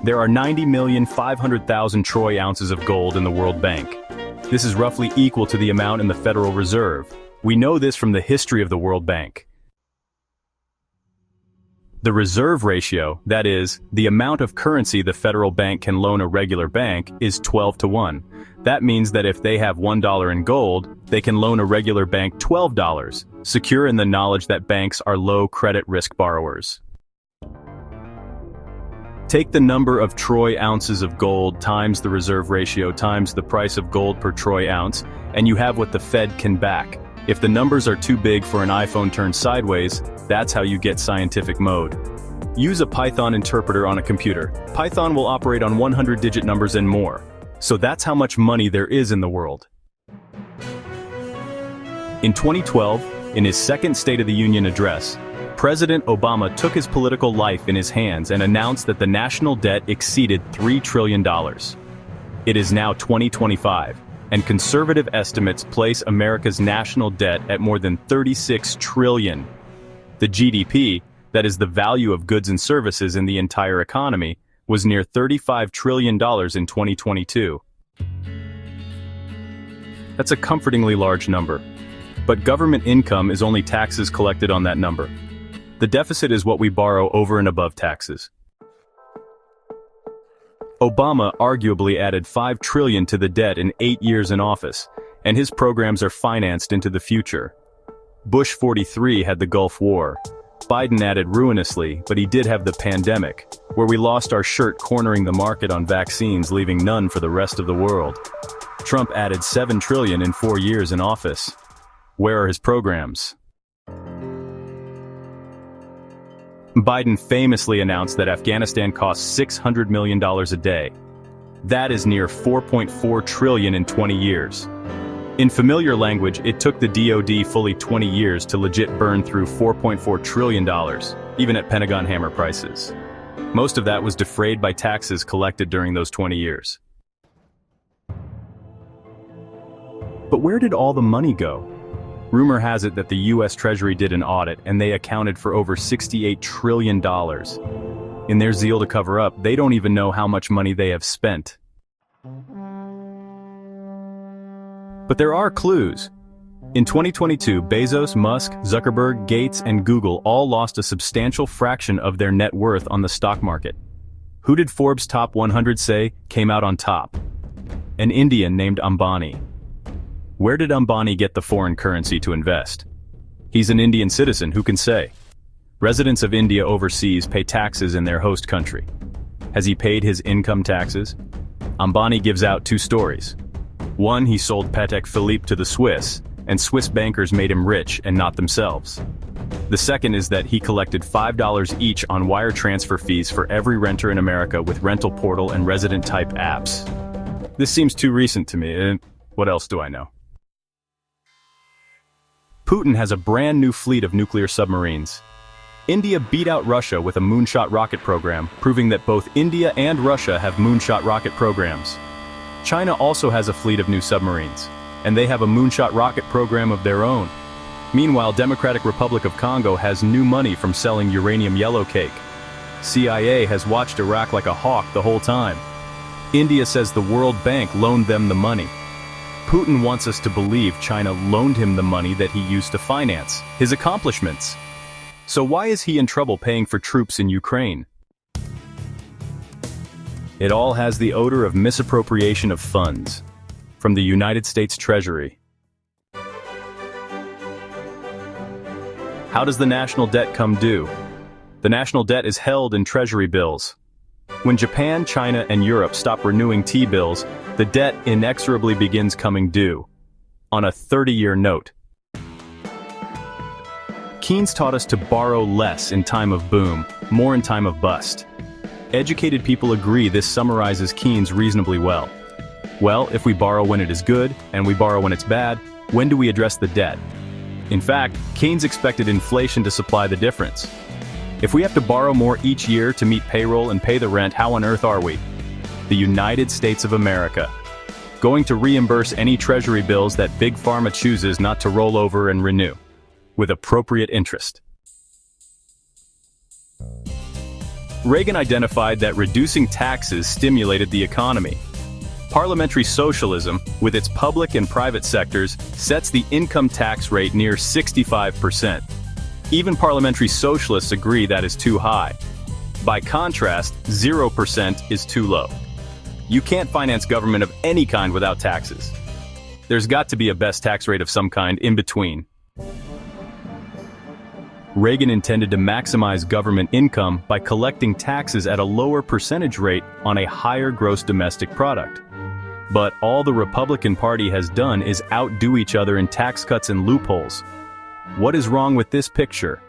There are 90,500,000 troy ounces of gold in the World Bank. This is roughly equal to the amount in the Federal Reserve. We know this from the history of the World Bank. The reserve ratio, that is, the amount of currency the federal bank can loan a regular bank, is 12-1. That means that if they have $1 in gold, they can loan a regular bank $12, secure in the knowledge that banks are low credit risk borrowers. Take the number of troy ounces of gold times the reserve ratio times the price of gold per troy ounce, and you have what the Fed can back. If the numbers are too big for an iPhone turned sideways, that's how you get scientific mode. Use a Python interpreter on a computer. Python will operate on 100-digit numbers and more. So that's how much money there is in the world. In 2012, in his second State of the Union address, President Obama took his political life in his hands and announced that the national debt exceeded $3 trillion. It is now 2025. And conservative estimates place America's national debt at more than $36 trillion. The GDP, that is the value of goods and services in the entire economy, was near $35 trillion in 2022. That's a comfortingly large number. But government income is only taxes collected on that number. The deficit is what we borrow over and above taxes. Obama arguably added $5 trillion to the debt in 8 years in office, and his programs are financed into the future. Bush 43 had the Gulf War. Biden added ruinously, but he did have the pandemic, where we lost our shirt cornering the market on vaccines, leaving none for the rest of the world. Trump added $7 trillion in 4 years in office. Where are his programs? Biden famously announced that Afghanistan costs $600 million a day. That is near $4.4 trillion in 20 years. In familiar language, it took the DoD fully 20 years to legit burn through $4.4 trillion, even at Pentagon hammer prices. Most of that was defrayed by taxes collected during those 20 years. But where did all the money go? Rumor has it that the U.S. Treasury did an audit and they accounted for over $68 trillion. In their zeal to cover up, they don't even know how much money they have spent. But there are clues. In 2022, Bezos, Musk, Zuckerberg, Gates, and Google all lost a substantial fraction of their net worth on the stock market. Who did Forbes' top 100 say came out on top? An Indian named Ambani. Where did Ambani get the foreign currency to invest? He's an Indian citizen, who can say? Residents of India overseas pay taxes in their host country. Has he paid his income taxes? Ambani gives out 2 stories. One, he sold Patek Philippe to the Swiss, and Swiss bankers made him rich and not themselves. The second is that he collected $5 each on wire transfer fees for every renter in America with rental portal and resident-type apps. This seems too recent to me. What else do I know? Putin has a brand new fleet of nuclear submarines. India beat out Russia with a moonshot rocket program, proving that both India and Russia have moonshot rocket programs. China also has a fleet of new submarines, and they have a moonshot rocket program of their own. Meanwhile, Democratic Republic of Congo has new money from selling uranium yellowcake. CIA has watched Iraq like a hawk the whole time. India says the World Bank loaned them the money. Putin wants us to believe China loaned him the money that he used to finance his accomplishments. So why is he in trouble paying for troops in Ukraine? It all has the odor of misappropriation of funds from the United States Treasury. How does the national debt come due? The national debt is held in Treasury bills. When Japan, China, and Europe stop renewing T-bills, the debt inexorably begins coming due, on a 30-year note. Keynes taught us to borrow less in time of boom, more in time of bust. Educated people agree this summarizes Keynes reasonably well. Well, if we borrow when it is good, and we borrow when it's bad, when do we address the debt? In fact, Keynes expected inflation to supply the difference. If we have to borrow more each year to meet payroll and pay the rent, how on earth are we? The United States of America. Going to reimburse any Treasury bills that Big Pharma chooses not to roll over and renew, with appropriate interest. Reagan identified that reducing taxes stimulated the economy. Parliamentary socialism, with its public and private sectors, sets the income tax rate near 65%. Even parliamentary socialists agree that is too high. By contrast, 0% is too low. You can't finance government of any kind without taxes. There's got to be a best tax rate of some kind in between. Reagan intended to maximize government income by collecting taxes at a lower percentage rate on a higher gross domestic product. But all the Republican Party has done is outdo each other in tax cuts and loopholes. What is wrong with this picture?